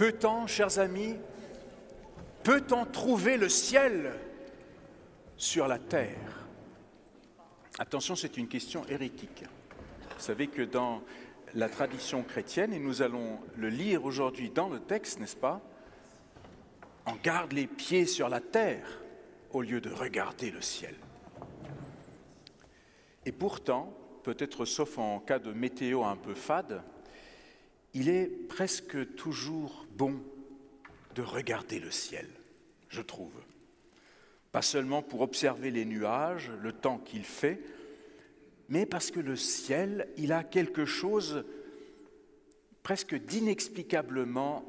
Peut-on, chers amis, peut-on trouver le ciel sur la terre? Attention, c'est une question hérétique. Vous savez que dans la tradition chrétienne, et nous allons le lire aujourd'hui dans le texte, n'est-ce pas? On garde les pieds sur la terre au lieu de regarder le ciel. Et pourtant, peut-être sauf en cas de météo un peu fade, il est presque toujours bon de regarder le ciel, je trouve. Pas seulement pour observer les nuages, le temps qu'il fait, mais parce que le ciel, il a quelque chose presque d'inexplicablement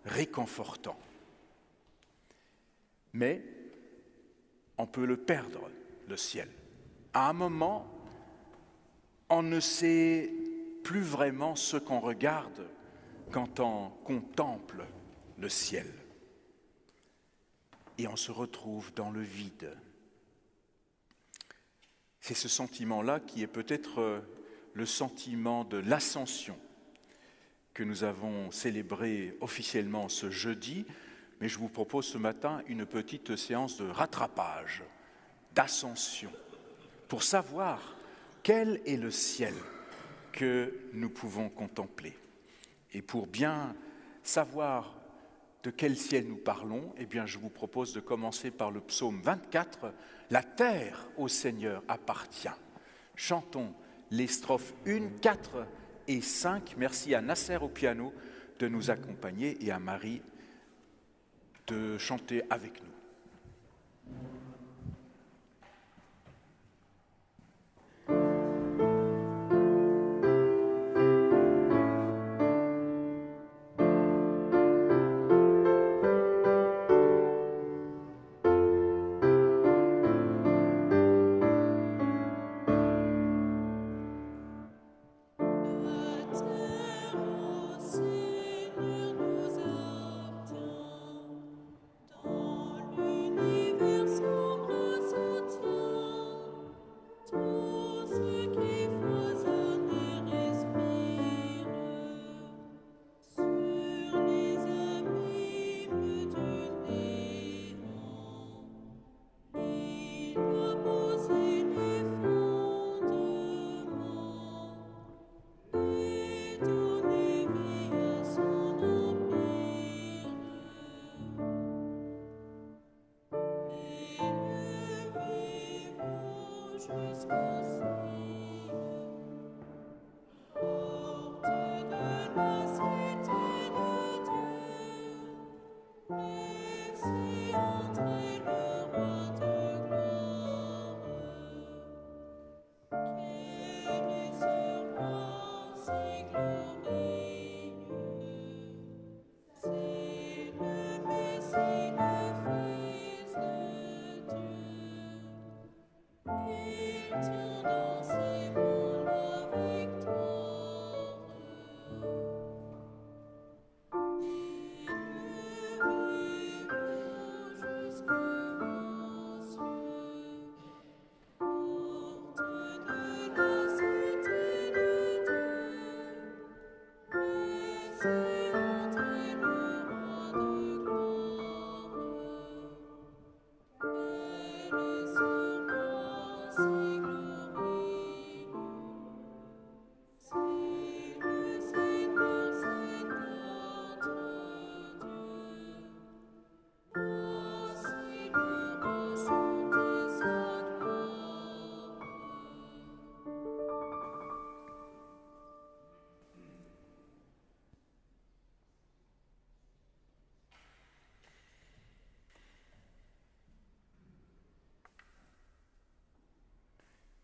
réconfortant. Mais on peut le perdre, le ciel. À un moment, on ne sait plus vraiment ce qu'on regarde quand on contemple le ciel. Et on se retrouve dans le vide. C'est ce sentiment-là qui est peut-être le sentiment de l'ascension que nous avons célébré officiellement ce jeudi, mais je vous propose ce matin une petite séance de rattrapage, d'ascension, pour savoir quel est le ciel que nous pouvons contempler. Et pour bien savoir de quel ciel nous parlons, eh bien, je vous propose de commencer par le psaume 24, « La terre au Seigneur appartient ». Chantons les strophes 1, 4 et 5. Merci à Nasser au piano de nous accompagner et à Marie de chanter avec nous.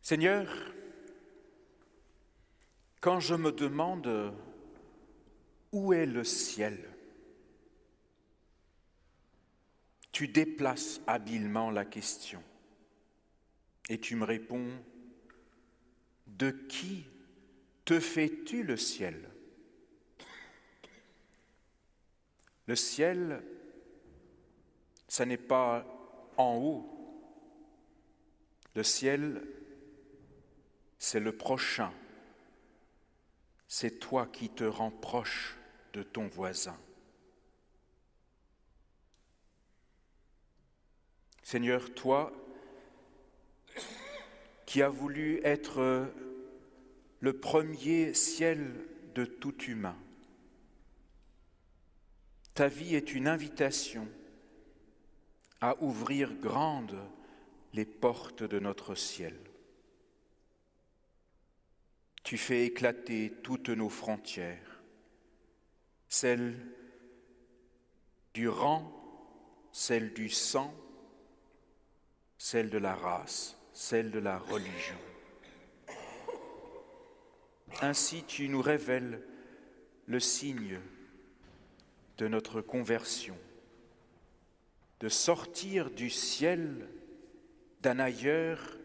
Seigneur, quand je me demande où est le ciel, tu déplaces habilement la question et tu me réponds, de qui te fais-tu le ciel? Le ciel, ça n'est pas en haut. Le ciel, c'est le prochain. C'est toi qui te rends proche de ton voisin. Seigneur, toi qui as voulu être le premier ciel de tout humain, ta vie est une invitation à ouvrir grandes les portes de notre ciel. Tu fais éclater toutes nos frontières, celles du rang, celles du sang, celles de la race, celles de la religion. Ainsi tu nous révèles le signe de notre conversion, de sortir du ciel d'un ailleurs,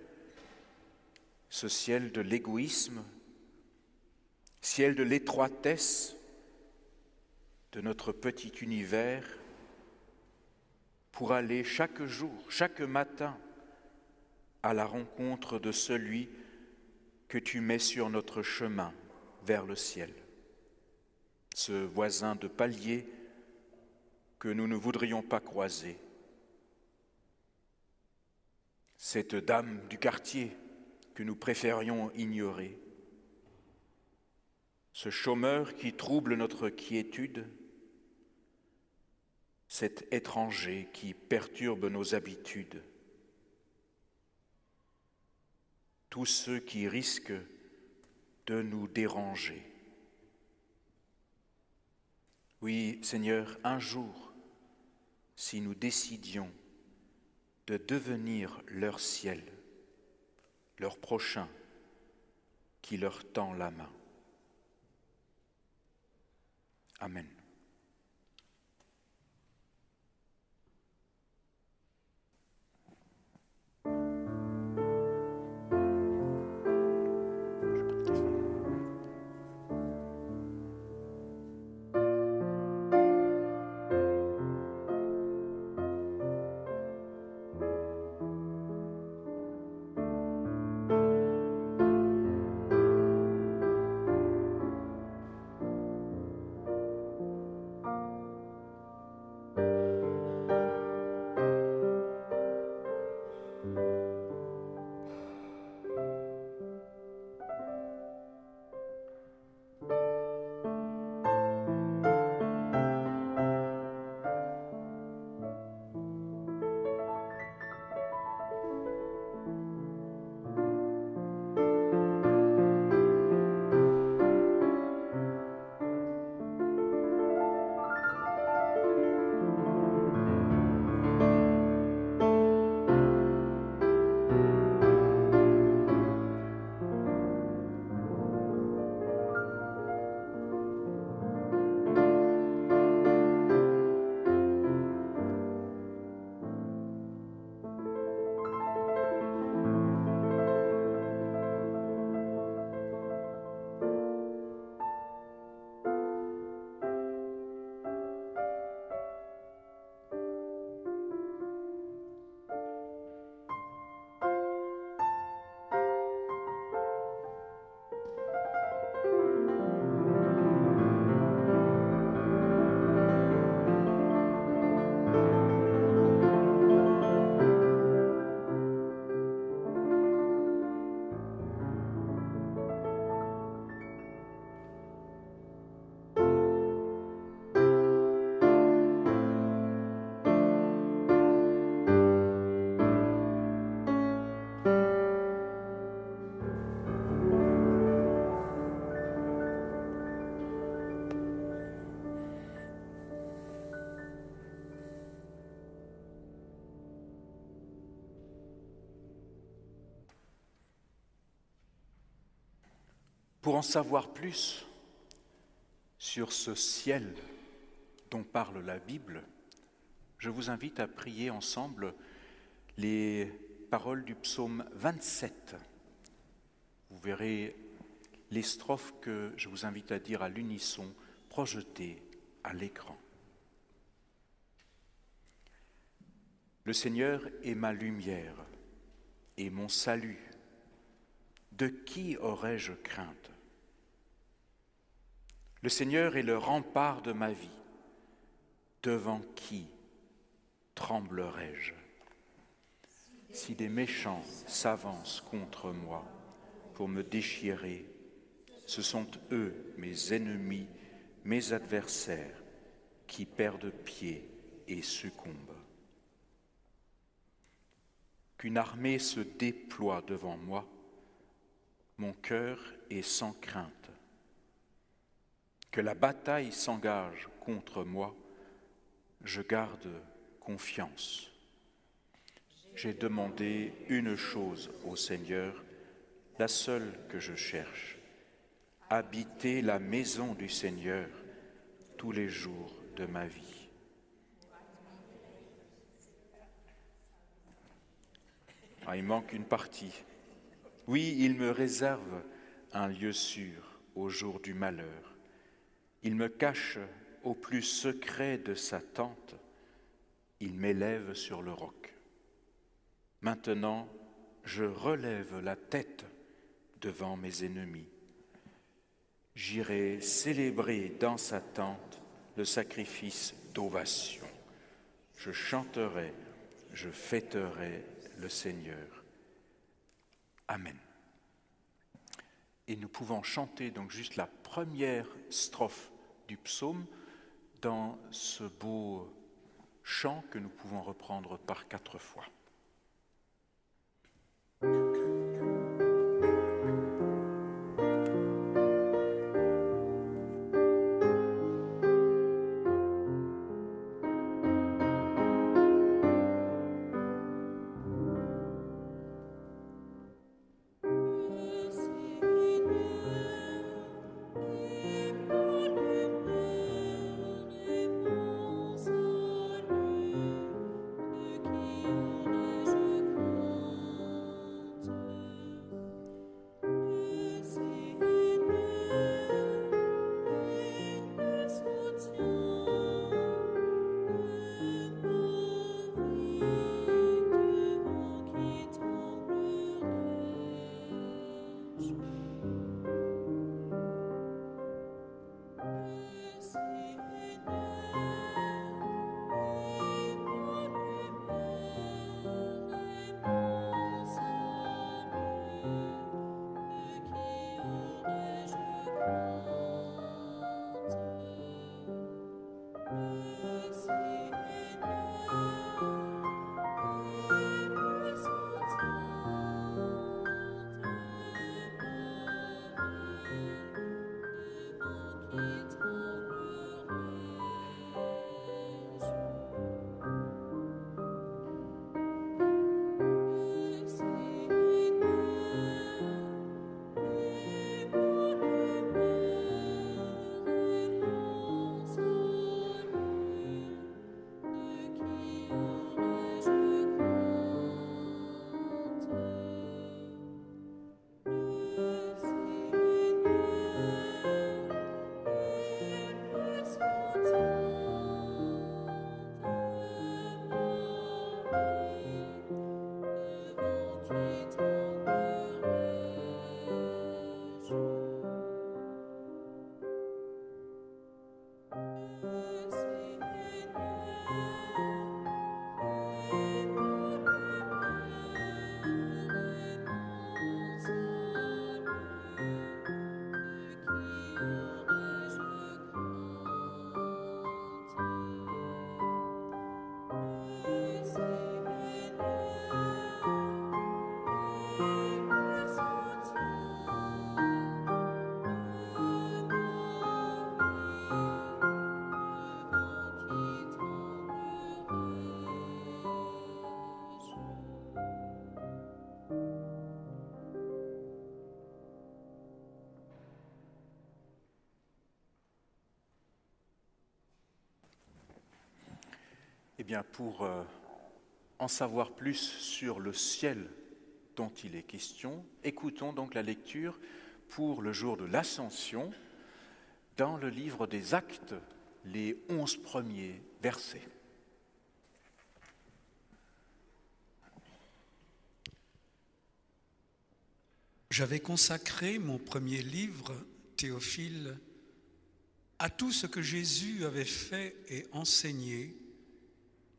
ce ciel de l'égoïsme, ciel de l'étroitesse de notre petit univers, pour aller chaque jour, chaque matin, à la rencontre de celui que tu mets sur notre chemin vers le ciel. Ce voisin de palier que nous ne voudrions pas croiser, cette dame du quartier que nous préférions ignorer, ce chômeur qui trouble notre quiétude, cet étranger qui perturbe nos habitudes, tous ceux qui risquent de nous déranger. Oui, Seigneur, un jour, si nous décidions de devenir leur ciel, leur prochain qui leur tend la main. Amen. Pour en savoir plus sur ce ciel dont parle la Bible, je vous invite à prier ensemble les paroles du psaume 27. Vous verrez les strophes que je vous invite à dire à l'unisson, projetées à l'écran. Le Seigneur est ma lumière et mon salut. De qui aurais-je crainte? Le Seigneur est le rempart de ma vie. Devant qui tremblerais-je? Si des méchants s'avancent contre moi pour me déchirer, ce sont eux, mes ennemis, mes adversaires, qui perdent pied et succombent. Qu'une armée se déploie devant moi, mon cœur est sans crainte. Que la bataille s'engage contre moi, je garde confiance. J'ai demandé une chose au Seigneur, la seule que je cherche, habiter la maison du Seigneur tous les jours de ma vie. Ah, il manque une partie. Oui, il me réserve un lieu sûr au jour du malheur. Il me cache au plus secret de sa tente. Il m'élève sur le roc. Maintenant, je relève la tête devant mes ennemis. J'irai célébrer dans sa tente le sacrifice d'ovation. Je chanterai, je fêterai le Seigneur. Amen. Et nous pouvons chanter donc juste la première strophe du psaume dans ce beau chant que nous pouvons reprendre par 4 fois. Eh bien, pour en savoir plus sur le ciel dont il est question, écoutons donc la lecture pour le jour de l'Ascension dans le livre des Actes, les 11 premiers versets. J'avais consacré mon premier livre, Théophile, à tout ce que Jésus avait fait et enseigné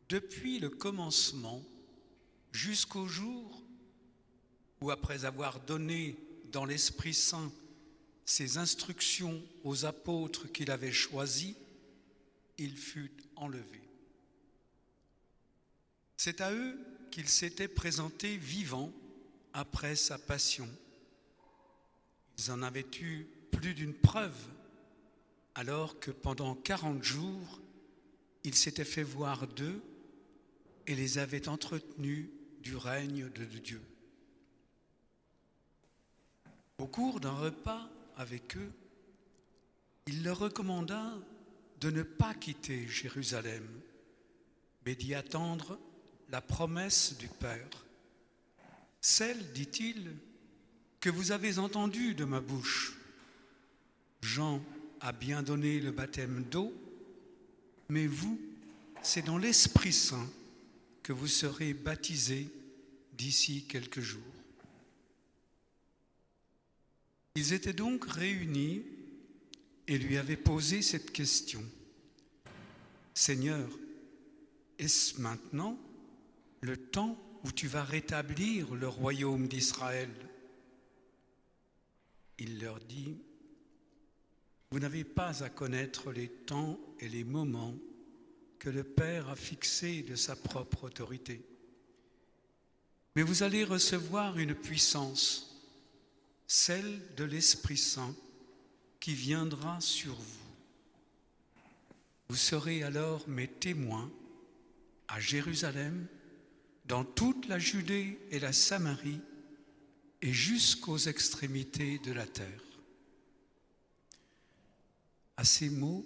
depuis le commencement jusqu'au jour où, après avoir donné dans l'Esprit Saint ses instructions aux apôtres qu'il avait choisis, il fut enlevé. C'est à eux qu'il s'était présenté vivant après sa passion. Ils en avaient eu plus d'une preuve, alors que pendant 40 jours, il s'était fait voir d'eux et les avait entretenus du règne de Dieu. Au cours d'un repas avec eux, il leur recommanda de ne pas quitter Jérusalem, mais d'y attendre la promesse du Père. Celle, dit-il, que vous avez entendue de ma bouche. Jean a bien donné le baptême d'eau, mais vous, c'est dans l'Esprit Saint que vous serez baptisés d'ici quelques jours. Ils étaient donc réunis et lui avaient posé cette question. Seigneur, est-ce maintenant le temps où tu vas rétablir le royaume d'Israël? Il leur dit, vous n'avez pas à connaître les temps et les moments que le Père a fixés de sa propre autorité. Mais vous allez recevoir une puissance, celle de l'Esprit Saint, qui viendra sur vous. Vous serez alors mes témoins à Jérusalem, dans toute la Judée et la Samarie, et jusqu'aux extrémités de la terre. À ces mots,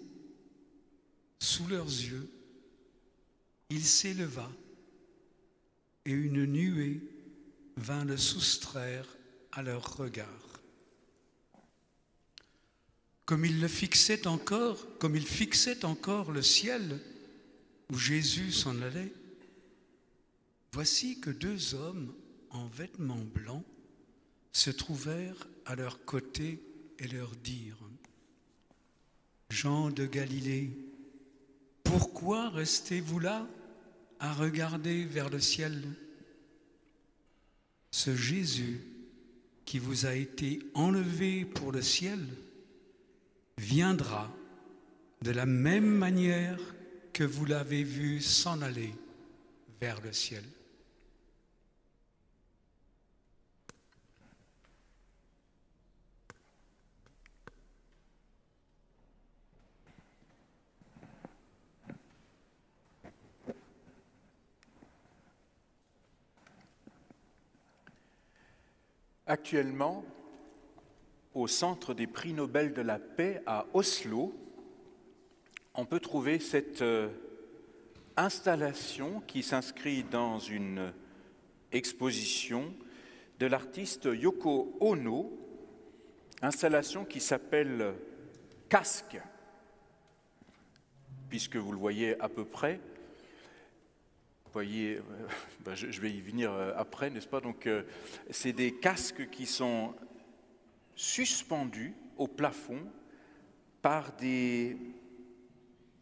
sous leurs yeux, il s'éleva et une nuée vint le soustraire à leur regard. Comme il fixait encore le ciel où Jésus s'en allait, voici que 2 hommes en vêtements blancs se trouvèrent à leur côté et leur dirent, Jean de Galilée, pourquoi restez-vous là à regarder vers le ciel? Ce Jésus qui vous a été enlevé pour le ciel viendra de la même manière que vous l'avez vu s'en aller vers le ciel. Actuellement, au Centre des prix Nobel de la paix à Oslo, on peut trouver cette installation qui s'inscrit dans une exposition de l'artiste Yoko Ono, installation qui s'appelle « Casque », puisque vous le voyez à peu près. Vous voyez, je vais y venir après, n'est-ce pas? Donc, c'est des casques qui sont suspendus au plafond par des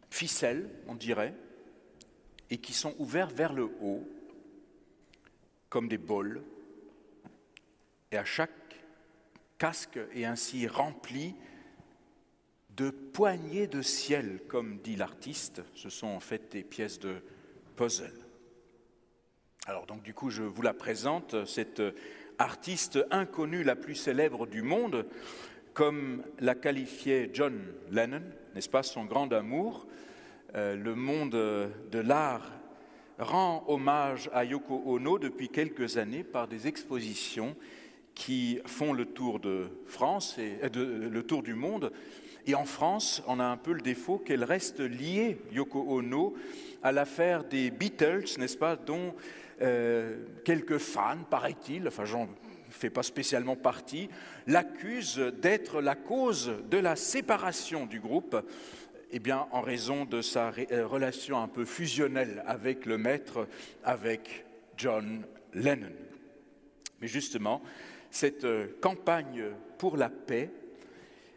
ficelles, on dirait, et qui sont ouverts vers le haut, comme des bols. Et à chaque casque est ainsi rempli de poignées de ciel, comme dit l'artiste. Ce sont en fait des pièces de puzzle. Alors donc du coup, je vous la présente, cette artiste inconnue la plus célèbre du monde, comme l'a qualifié John Lennon, n'est-ce pas, son grand amour. Le monde de l'art rend hommage à Yoko Ono depuis quelques années par des expositions qui font le tour de France et le tour du monde. Et en France, on a un peu le défaut qu'elle reste liée, Yoko Ono, à l'affaire des Beatles, n'est-ce pas, dont quelques fans, paraît-il, enfin j'en fais pas spécialement partie, l'accusent d'être la cause de la séparation du groupe, eh bien, en raison de sa relation un peu fusionnelle avec le maître, avec John Lennon. Mais justement, cette campagne pour la paix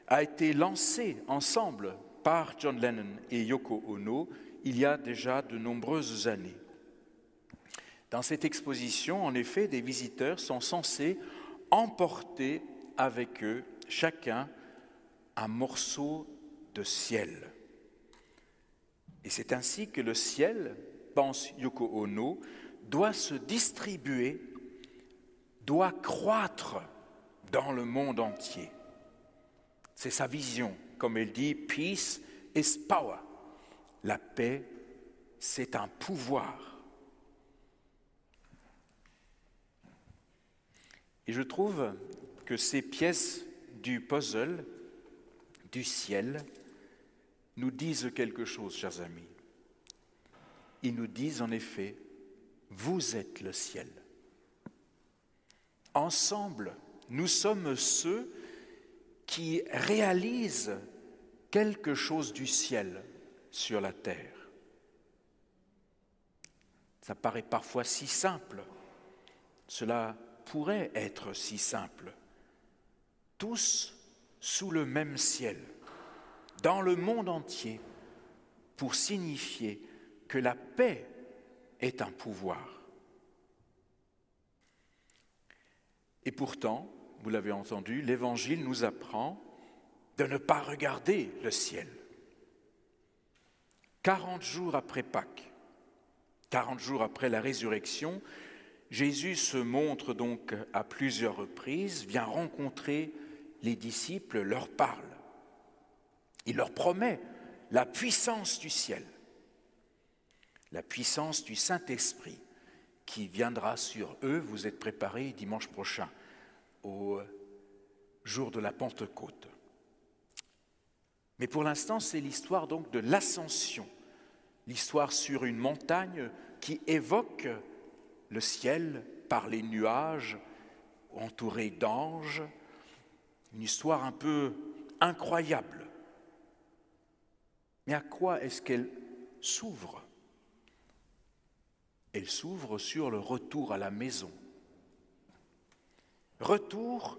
a été lancée ensemble par John Lennon et Yoko Ono il y a déjà de nombreuses années. Dans cette exposition, en effet, des visiteurs sont censés emporter avec eux, chacun, un morceau de ciel. Et c'est ainsi que le ciel, pense Yoko Ono, doit se distribuer, doit croître dans le monde entier. C'est sa vision, comme elle dit, « Peace is power ». La paix, c'est un pouvoir. Et je trouve que ces pièces du puzzle, du ciel, nous disent quelque chose, chers amis. Ils nous disent en effet, vous êtes le ciel. Ensemble, nous sommes ceux qui réalisent quelque chose du ciel sur la terre. Ça paraît parfois si simple. Cela pourrait être si simple. Tous sous le même ciel, dans le monde entier, pour signifier que la paix est un pouvoir. Et pourtant, vous l'avez entendu, l'Évangile nous apprend de ne pas regarder le ciel. 40 jours après Pâques, 40 jours après la résurrection, Jésus se montre donc à plusieurs reprises, vient rencontrer les disciples, leur parle. Il leur promet la puissance du ciel, la puissance du Saint-Esprit qui viendra sur eux. Vous êtes préparés dimanche prochain, au jour de la Pentecôte. Mais pour l'instant, c'est l'histoire donc de l'ascension, l'histoire sur une montagne qui évoque le ciel par les nuages, entouré d'anges, une histoire un peu incroyable. Mais à quoi est-ce qu'elle s'ouvre ? Elle s'ouvre sur le retour à la maison. Retour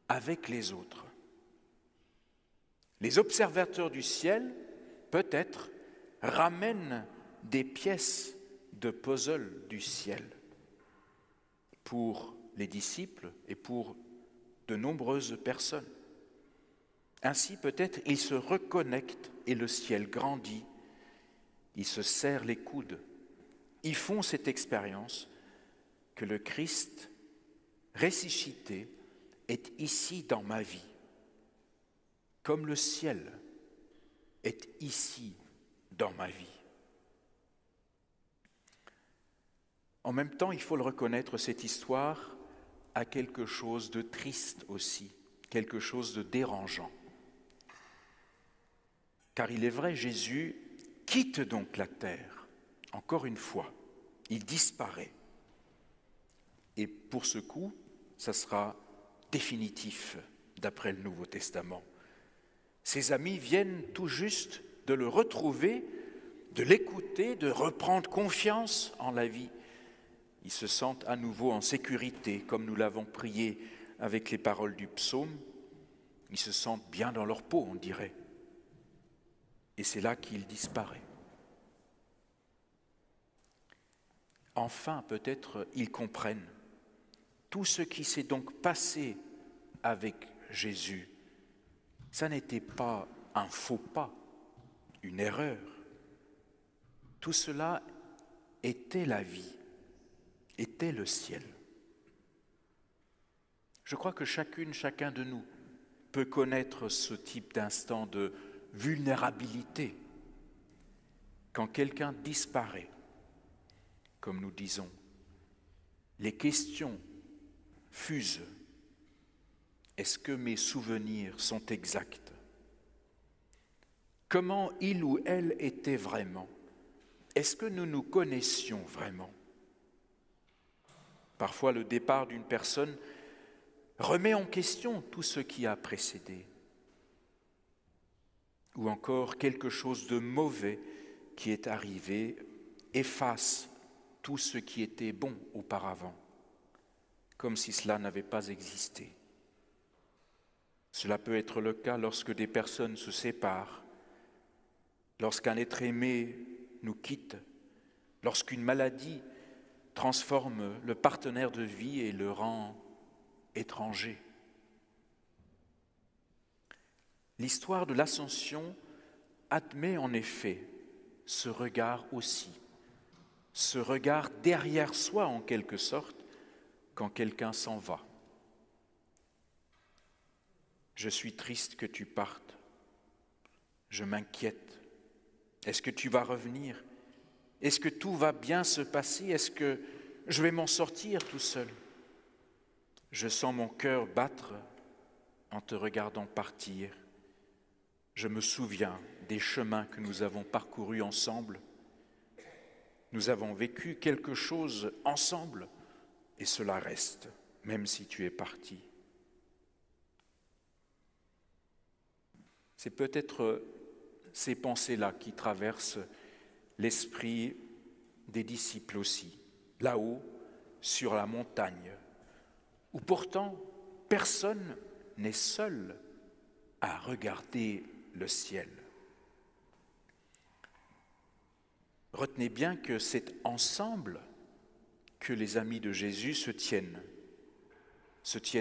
avec les autres. Les observateurs du ciel, peut-être, ramènent des pièces de puzzle du ciel pour les disciples et pour de nombreuses personnes. Ainsi, peut-être, ils se reconnectent et le ciel grandit. Ils se serrent les coudes. Ils font cette expérience que le Christ ressuscité est ici dans ma vie, comme le ciel est ici dans ma vie. En même temps, il faut le reconnaître, cette histoire a quelque chose de triste aussi, quelque chose de dérangeant. Car il est vrai, Jésus quitte donc la terre, encore une fois, il disparaît. Et pour ce coup, ça sera définitif, d'après le Nouveau Testament. Ses amis viennent tout juste de le retrouver, de l'écouter, de reprendre confiance en la vie. Ils se sentent à nouveau en sécurité, comme nous l'avons prié avec les paroles du psaume. Ils se sentent bien dans leur peau, on dirait. Et c'est là qu'il disparaît. Enfin, peut-être, ils comprennent tout ce qui s'est donc passé avec Jésus. Ça n'était pas un faux pas, une erreur. Tout cela était la vie, était le ciel. Je crois que chacun de nous peut connaître ce type d'instant de vulnérabilité quand quelqu'un disparaît, comme nous disons. Les questions fusent. Est-ce que mes souvenirs sont exacts ? Comment il ou elle était vraiment ? Est-ce que nous nous connaissions vraiment ? Parfois, le départ d'une personne remet en question tout ce qui a précédé. Ou encore, quelque chose de mauvais qui est arrivé efface tout ce qui était bon auparavant, comme si cela n'avait pas existé. Cela peut être le cas lorsque des personnes se séparent, lorsqu'un être aimé nous quitte, lorsqu'une maladie transforme le partenaire de vie et le rend étranger. L'histoire de l'Ascension admet en effet ce regard aussi, ce regard derrière soi en quelque sorte quand quelqu'un s'en va. Je suis triste que tu partes, je m'inquiète. Est-ce que tu vas revenir? Est-ce que tout va bien se passer? Est-ce que je vais m'en sortir tout seul? Je sens mon cœur battre en te regardant partir. Je me souviens des chemins que nous avons parcourus ensemble. Nous avons vécu quelque chose ensemble et cela reste, même si tu es parti. C'est peut-être ces pensées-là qui traversent l'esprit des disciples aussi, là-haut, sur la montagne, où pourtant personne n'est seul à regarder le ciel. Retenez bien que c'est ensemble que les amis de Jésus se tiennent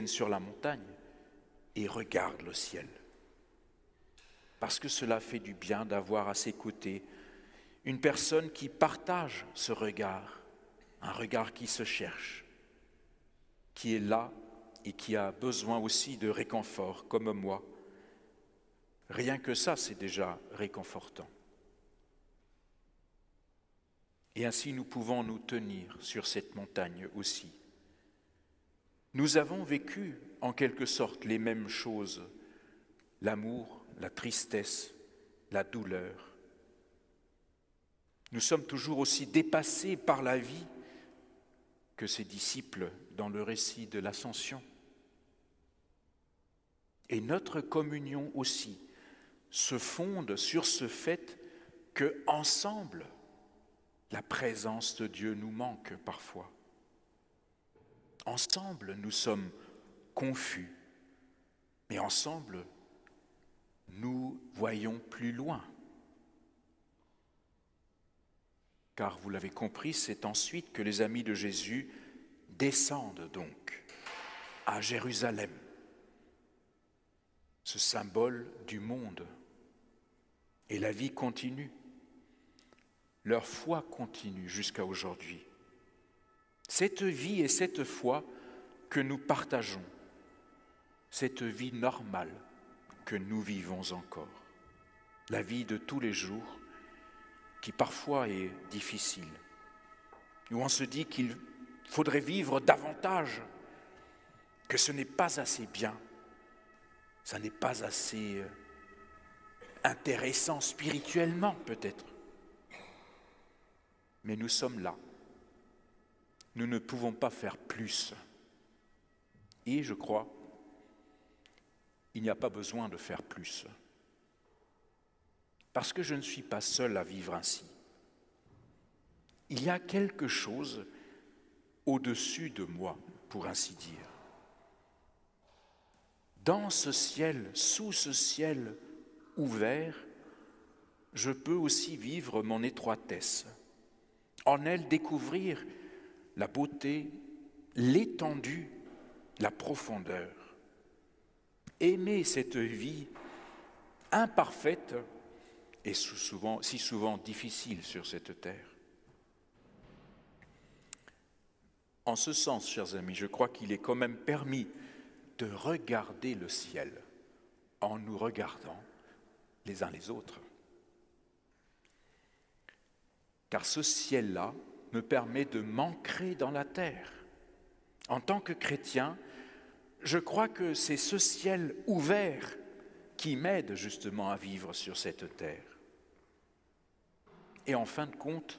sur la montagne et regardent le ciel. Parce que cela fait du bien d'avoir à ses côtés une personne qui partage ce regard, un regard qui se cherche, qui est là et qui a besoin aussi de réconfort, comme moi. Rien que ça, c'est déjà réconfortant. Et ainsi, nous pouvons nous tenir sur cette montagne aussi. Nous avons vécu, en quelque sorte, les mêmes choses, l'amour, la tristesse, la douleur. Nous sommes toujours aussi dépassés par la vie que ces disciples dans le récit de l'Ascension. Et notre communion aussi se fonde sur ce fait que, ensemble, la présence de Dieu nous manque parfois. Ensemble, nous sommes confus, mais ensemble, nous voyons plus loin. Car vous l'avez compris, c'est ensuite que les amis de Jésus descendent donc à Jérusalem, ce symbole du monde. Et la vie continue. Leur foi continue jusqu'à aujourd'hui. Cette vie et cette foi que nous partageons, cette vie normale que nous vivons encore, la vie de tous les jours qui parfois est difficile, où on se dit qu'il faudrait vivre davantage, que ce n'est pas assez bien, ça n'est pas assez intéressant spirituellement peut-être. Mais nous sommes là. Nous ne pouvons pas faire plus. Et je crois, il n'y a pas besoin de faire plus. Parce que je ne suis pas seul à vivre ainsi. Il y a quelque chose au-dessus de moi, pour ainsi dire. Dans ce ciel, sous ce ciel ouvert, je peux aussi vivre mon étroitesse. En elle, découvrir la beauté, l'étendue, la profondeur. Aimer cette vie imparfaite et si souvent difficile sur cette terre. En ce sens, chers amis, je crois qu'il est quand même permis de regarder le ciel en nous regardant les uns les autres. Car ce ciel-là me permet de m'ancrer dans la terre. En tant que chrétien, je crois que c'est ce ciel ouvert qui m'aide justement à vivre sur cette terre. Et en fin de compte,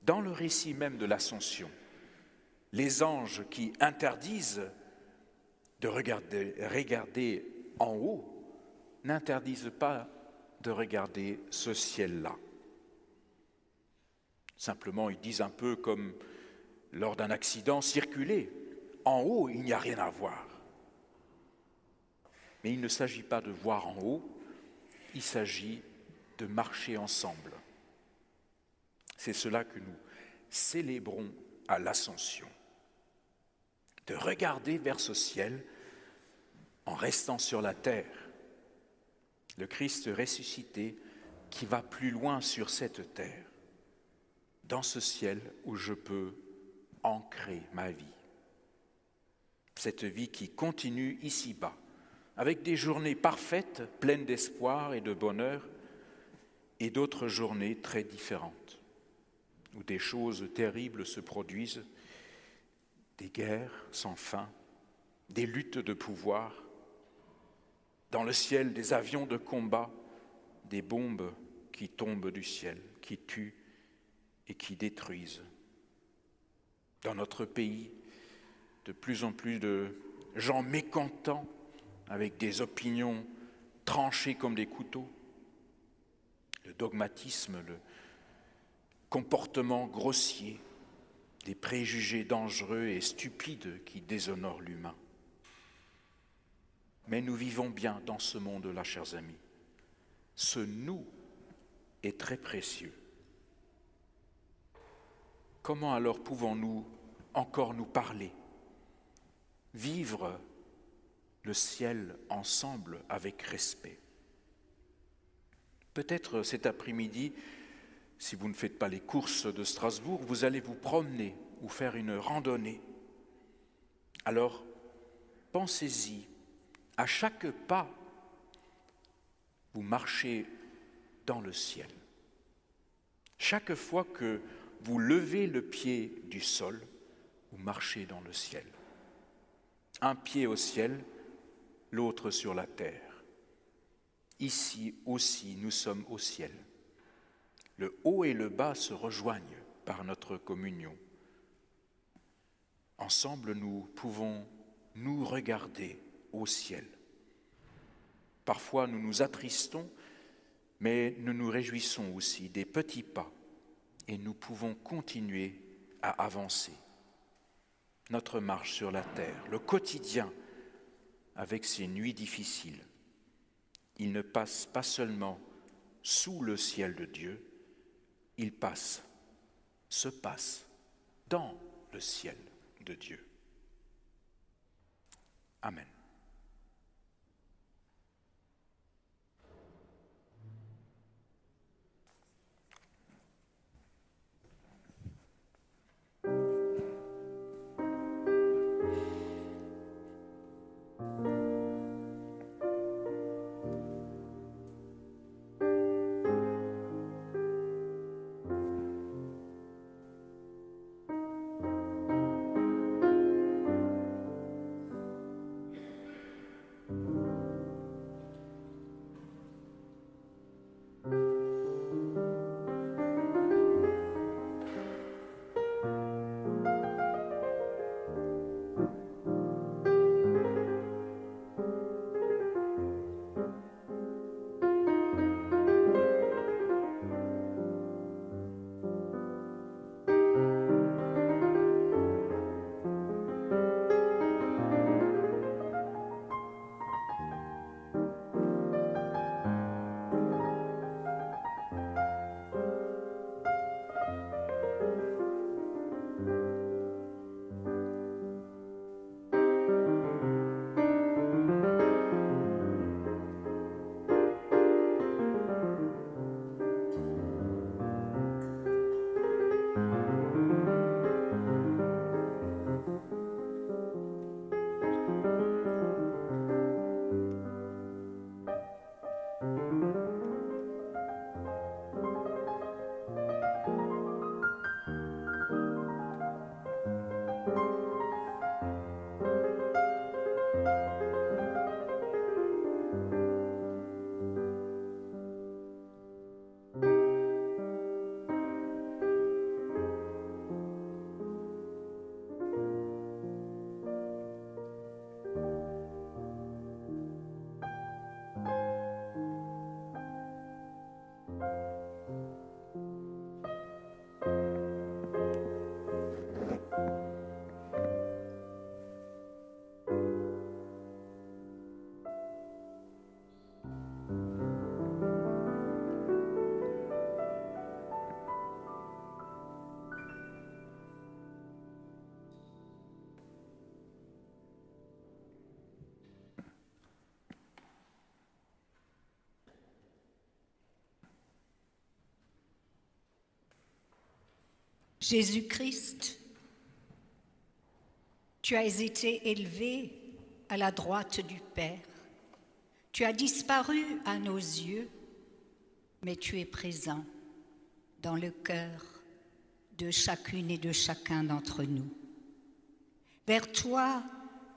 dans le récit même de l'Ascension, les anges qui interdisent de regarder en haut n'interdisent pas de regarder ce ciel-là. Simplement, ils disent un peu comme lors d'un accident, circuler. En haut, il n'y a rien à voir. Mais il ne s'agit pas de voir en haut, il s'agit de marcher ensemble. C'est cela que nous célébrons à l'ascension, de regarder vers ce ciel en restant sur la terre. Le Christ ressuscité qui va plus loin sur cette terre, dans ce ciel où je peux ancrer ma vie. Cette vie qui continue ici-bas, avec des journées parfaites, pleines d'espoir et de bonheur, et d'autres journées très différentes, où des choses terribles se produisent, des guerres sans fin, des luttes de pouvoir, dans le ciel des avions de combat, des bombes qui tombent du ciel, qui tuent et qui détruisent. Dans notre pays, de plus en plus de gens mécontents, avec des opinions tranchées comme des couteaux, le dogmatisme, le comportement grossier, des préjugés dangereux et stupides qui déshonorent l'humain. Mais nous vivons bien dans ce monde-là, chers amis. Ce nous est très précieux. Comment alors pouvons-nous encore nous parler, vivre le ciel ensemble avec respect? Peut-être cet après-midi, si vous ne faites pas les courses de Strasbourg, vous allez vous promener ou faire une randonnée. Alors, pensez-y, à chaque pas, vous marchez dans le ciel. Chaque fois que vous levez le pied du sol, vous marchez dans le ciel. Un pied au ciel, l'autre sur la terre. Ici aussi, nous sommes au ciel. Le haut et le bas se rejoignent par notre communion. Ensemble, nous pouvons nous regarder au ciel. Parfois, nous nous attristons, mais nous nous réjouissons aussi des petits pas et nous pouvons continuer à avancer. Notre marche sur la terre, le quotidien, avec ses nuits difficiles, il ne passe pas seulement sous le ciel de Dieu, il se passe dans le ciel de Dieu. Amen. Jésus-Christ, tu as été élevé à la droite du Père. Tu as disparu à nos yeux, mais tu es présent dans le cœur de chacune et de chacun d'entre nous. Vers toi,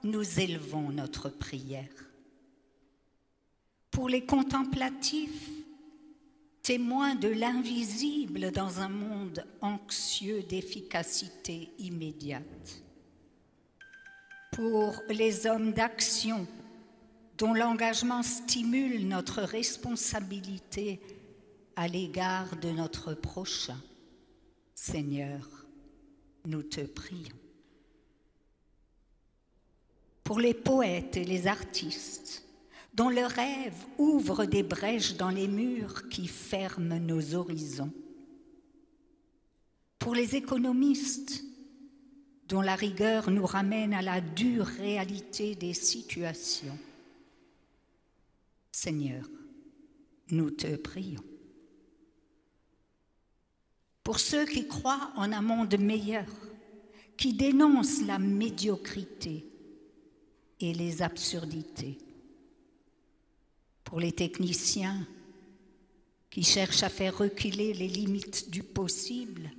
nous élevons notre prière. Pour les contemplatifs, témoins de l'invisible dans un monde anxieux d'efficacité immédiate. Pour les hommes d'action, dont l'engagement stimule notre responsabilité à l'égard de notre prochain. Seigneur, nous te prions. Pour les poètes et les artistes, dont le rêve ouvre des brèches dans les murs qui ferment nos horizons. Pour les économistes, dont la rigueur nous ramène à la dure réalité des situations. Seigneur, nous te prions. Pour ceux qui croient en un monde meilleur, qui dénoncent la médiocrité et les absurdités. Pour les techniciens qui cherchent à faire reculer les limites du possible.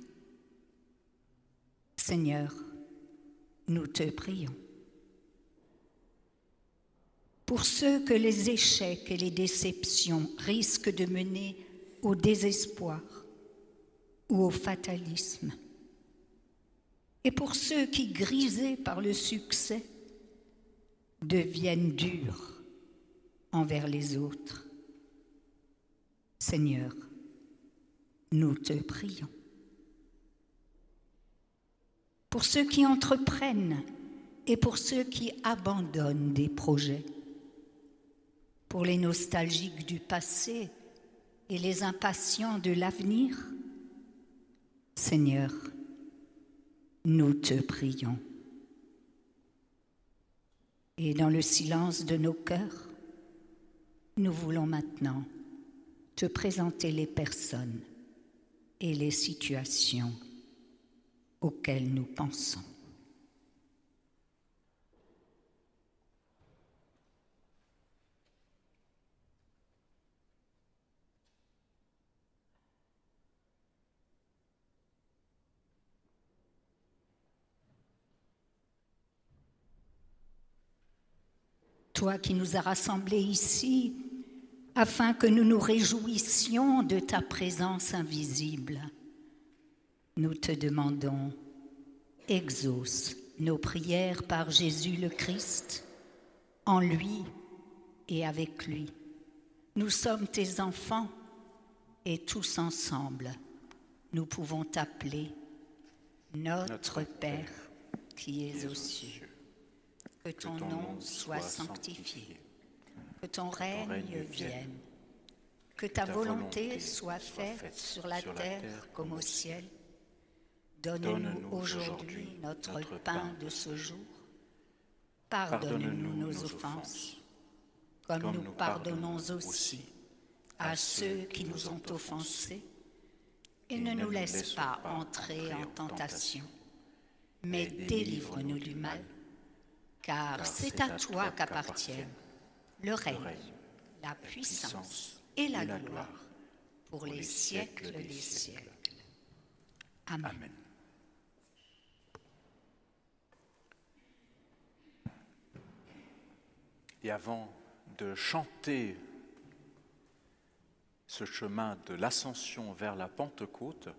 Seigneur, nous te prions. Pour ceux que les échecs et les déceptions risquent de mener au désespoir ou au fatalisme. Et pour ceux qui, grisés par le succès, deviennent durs envers les autres. Seigneur, nous te prions. Pour ceux qui entreprennent et pour ceux qui abandonnent des projets. Pour les nostalgiques du passé et les impatients de l'avenir. Seigneur, nous te prions. Et dans le silence de nos cœurs, nous voulons maintenant te présenter les personnes et les situations auxquelles nous pensons. Toi qui nous as rassemblés ici, afin que nous nous réjouissions de ta présence invisible, nous te demandons, exauce nos prières par Jésus le Christ, en lui et avec lui. Nous sommes tes enfants et tous ensemble, nous pouvons t'appeler notre Père qui es aux cieux. Que ton nom soit sanctifié, que ton règne vienne, que ta volonté soit faite sur la terre comme au ciel. Donne-nous aujourd'hui notre pain de ce jour. Pardonne-nous nos offenses, comme nous pardonnons aussi à ceux qui nous ont offensés. Et ne nous laisse pas entrer en tentation, mais délivre-nous du mal. Car c'est à toi qu'appartiennent le règne, la puissance et la gloire pour les siècles des siècles. Amen. Et avant de chanter ce chemin de l'ascension vers la Pentecôte,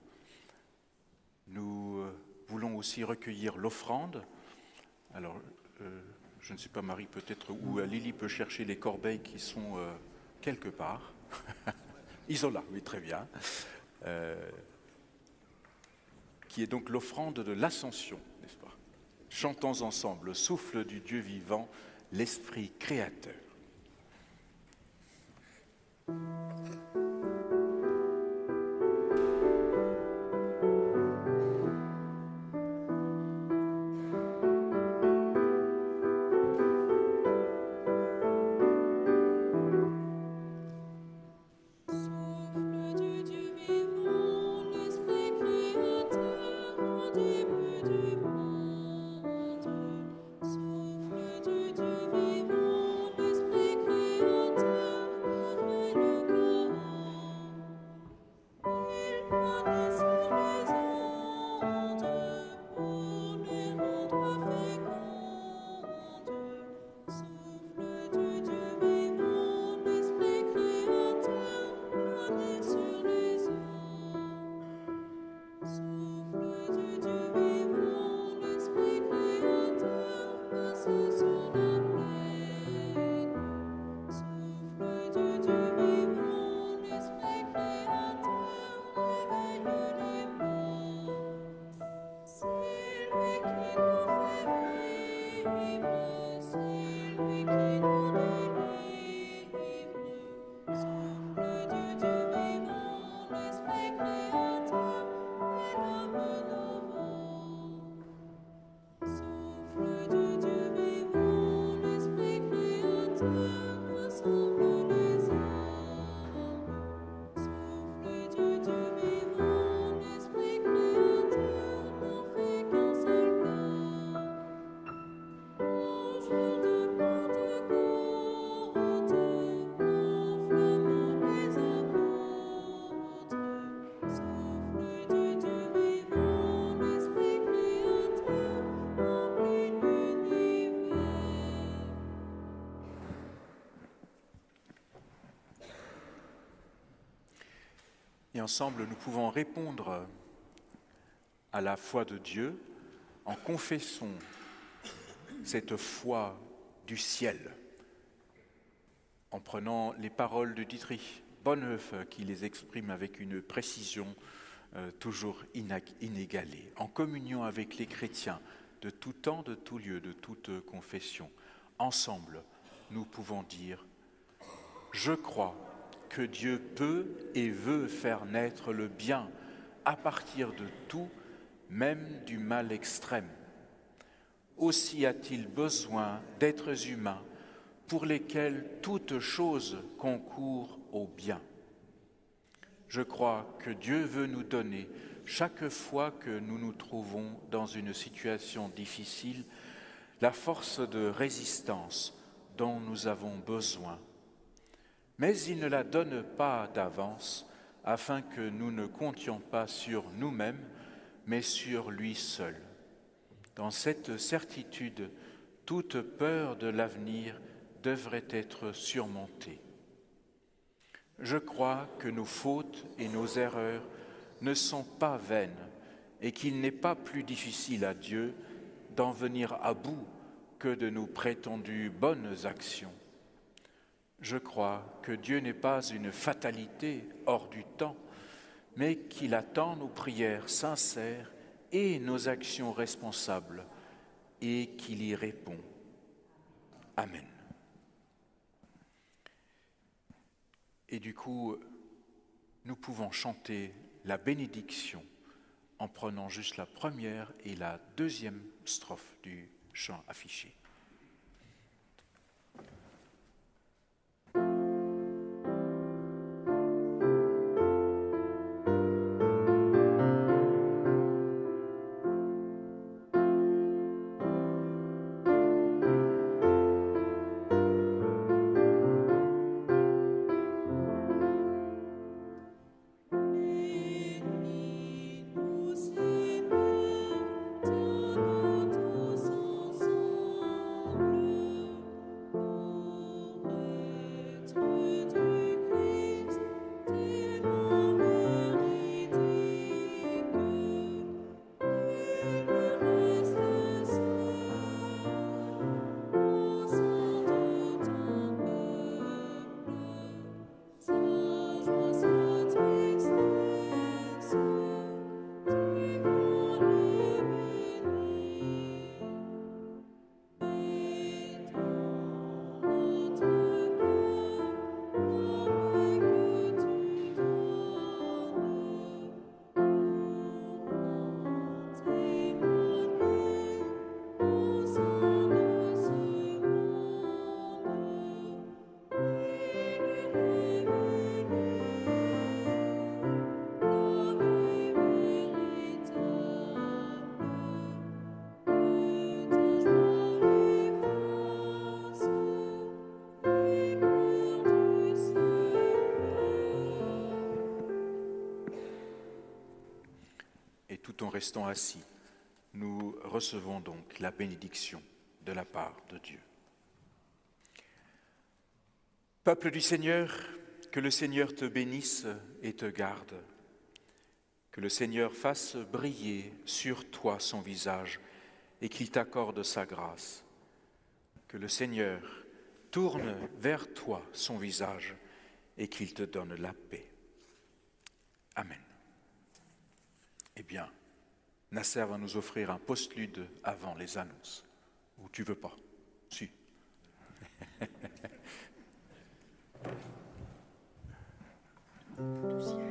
nous voulons aussi recueillir l'offrande. Alors, je ne sais pas, Marie, peut-être, où Lily peut chercher les corbeilles qui sont quelque part. Isola, oui, très bien. Qui est donc l'offrande de l'ascension, n'est-ce pas? Chantons ensemble le souffle du Dieu vivant, l'Esprit créateur. Souffle du Dieu vivant, l'Esprit créateur, Et ensemble, nous pouvons répondre à la foi de Dieu en confessant cette foi du ciel, en prenant les paroles de Dietrich Bonhoeffer qui les exprime avec une précision toujours inégalée, en communion avec les chrétiens de tout temps, de tout lieu, de toute confession. Ensemble, nous pouvons dire « Je crois que Dieu peut et veut faire naître le bien à partir de tout, même du mal extrême. Aussi a-t-il besoin d'êtres humains pour lesquels toute chose concourt au bien. Je crois que Dieu veut nous donner, chaque fois que nous nous trouvons dans une situation difficile, la force de résistance dont nous avons besoin. Mais il ne la donne pas d'avance, afin que nous ne comptions pas sur nous-mêmes, mais sur lui seul. Dans cette certitude, toute peur de l'avenir devrait être surmontée. Je crois que nos fautes et nos erreurs ne sont pas vaines et qu'il n'est pas plus difficile à Dieu d'en venir à bout que de nos prétendues bonnes actions. Je crois que Dieu n'est pas une fatalité hors du temps, mais qu'il attend nos prières sincères et nos actions responsables, et qu'il y répond. Amen. Et du coup, nous pouvons chanter la bénédiction en prenant juste la première et la deuxième strophe du chant affiché. Tout en restant assis, nous recevons donc la bénédiction de la part de Dieu. Peuple du Seigneur, que le Seigneur te bénisse et te garde, que le Seigneur fasse briller sur toi son visage et qu'il t'accorde sa grâce, que le Seigneur tourne vers toi son visage et qu'il te donne la paix. Amen. Eh bien, Nasser va nous offrir un postlude avant les annonces. Ou tu veux pas? Si. Du ciel.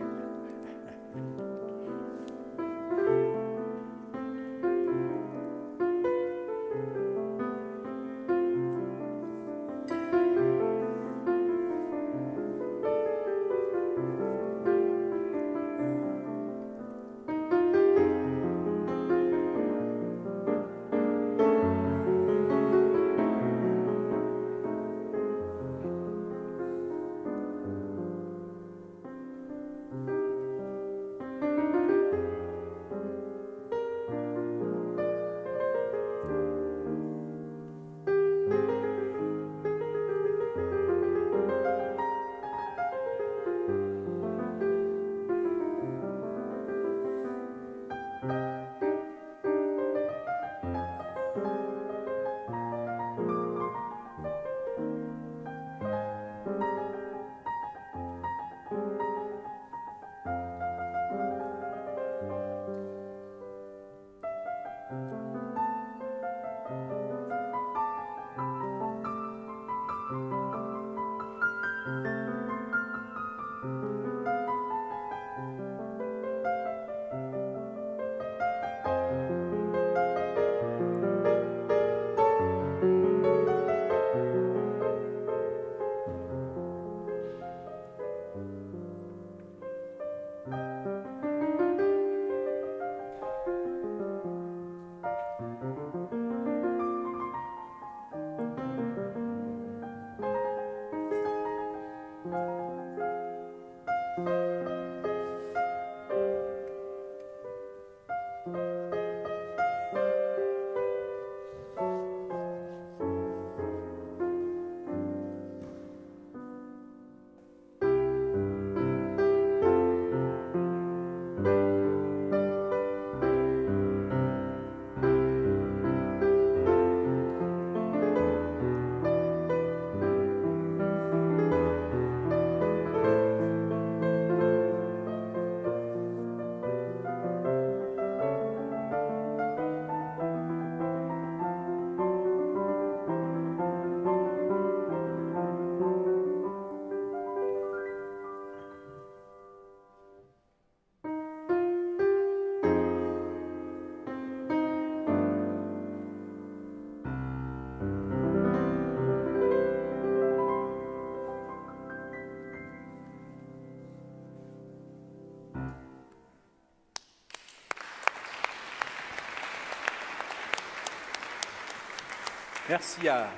Merci à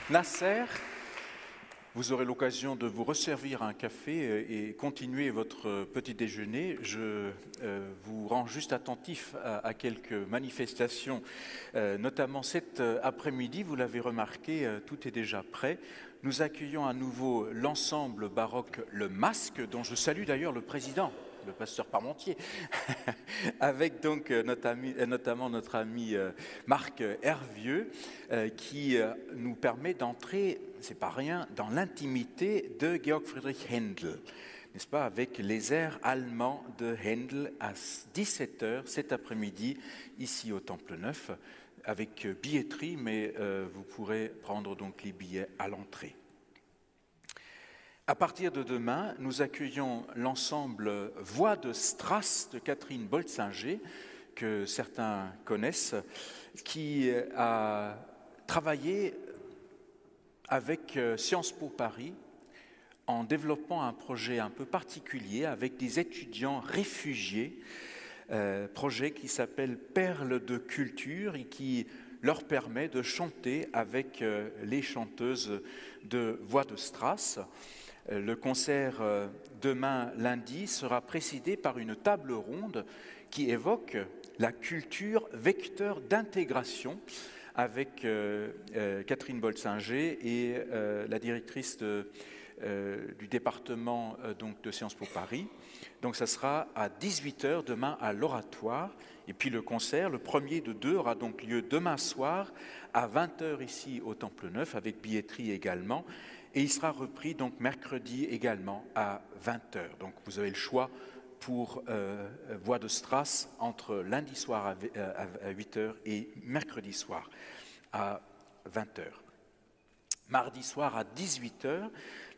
Nasser. Vous aurez l'occasion de vous resservir un café et continuer votre petit déjeuner. Je vous rends juste attentif à quelques manifestations, notamment cet après-midi, vous l'avez remarqué, tout est déjà prêt. Nous accueillons à nouveau l'ensemble baroque Le Masque, dont je salue d'ailleurs le président, le pasteur Parmentier, avec donc notamment notre ami Marc Hervieux, qui nous permet d'entrer, c'est pas rien, dans l'intimité de Georg Friedrich Händel, n'est-ce pas, avec les airs allemands de Händel à 17h cet après-midi, ici au Temple Neuf, avec billetterie, mais vous pourrez prendre donc les billets à l'entrée. À partir de demain, nous accueillons l'ensemble Voix de Strass de Catherine Boltzinger, que certains connaissent, qui a travaillé avec Sciences Po Paris en développant un projet un peu particulier avec des étudiants réfugiés, projet qui s'appelle Perles de culture et qui leur permet de chanter avec les chanteuses de Voix de Strass. Le concert demain lundi sera précédé par une table ronde qui évoque la culture vecteur d'intégration avec Catherine Boltzinger et la directrice de du département donc de Sciences Po Paris. Donc ça sera à 18h demain à l'Oratoire. Et puis le concert, le premier de deux, aura donc lieu demain soir à 20h ici au Temple Neuf, avec billetterie également. Et il sera repris donc mercredi également à 20h. Donc vous avez le choix pour Voix de Strass entre lundi soir à 8h et mercredi soir à 20h. Mardi soir à 18h,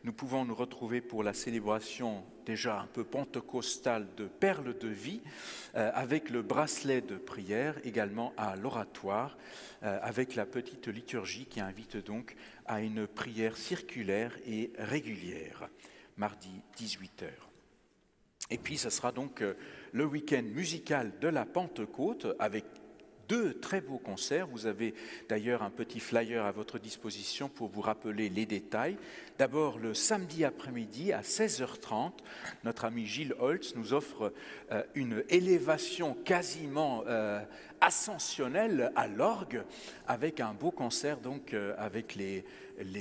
nous pouvons nous retrouver pour la célébration déjà un peu pentecostale de Perles de vie, avec le bracelet de prière également à l'Oratoire, avec la petite liturgie qui invite donc à une prière circulaire et régulière, mardi 18h. Et puis ce sera donc le week-end musical de la Pentecôte avec 2 très beaux concerts. Vous avez d'ailleurs un petit flyer à votre disposition pour vous rappeler les détails. D'abord, le samedi après-midi à 16h30, notre ami Gilles Holtz nous offre une élévation quasiment ascensionnelle à l'orgue, avec un beau concert donc avec les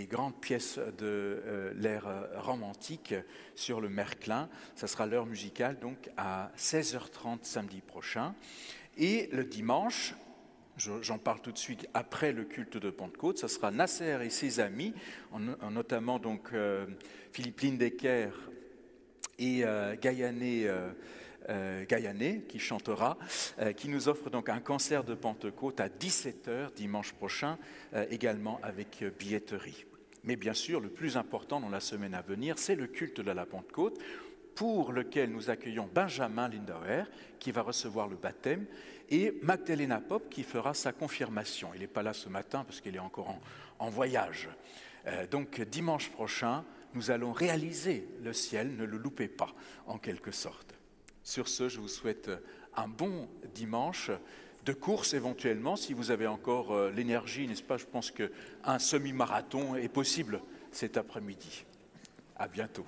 grandes pièces de l'ère romantique sur le Merclin. Ça sera l'heure musicale donc à 16h30 samedi prochain. Et le dimanche, j'en parle tout de suite après le culte de Pentecôte, ça sera Nasser et ses amis, notamment donc Philippe Lindecker et Gaïané qui chantera, qui nous offre donc un concert de Pentecôte à 17h dimanche prochain, également avec billetterie. Mais bien sûr, le plus important dans la semaine à venir, c'est le culte de la Pentecôte, pour lequel nous accueillons Benjamin Lindauer, qui va recevoir le baptême, et Magdalena Pop, qui fera sa confirmation. Il n'est pas là ce matin parce qu'il est encore en voyage. Donc dimanche prochain, nous allons réaliser le ciel, ne le loupez pas, en quelque sorte. Sur ce, je vous souhaite un bon dimanche, de course éventuellement, si vous avez encore l'énergie, n'est-ce pas? Je pense qu'un semi-marathon est possible cet après-midi. À bientôt.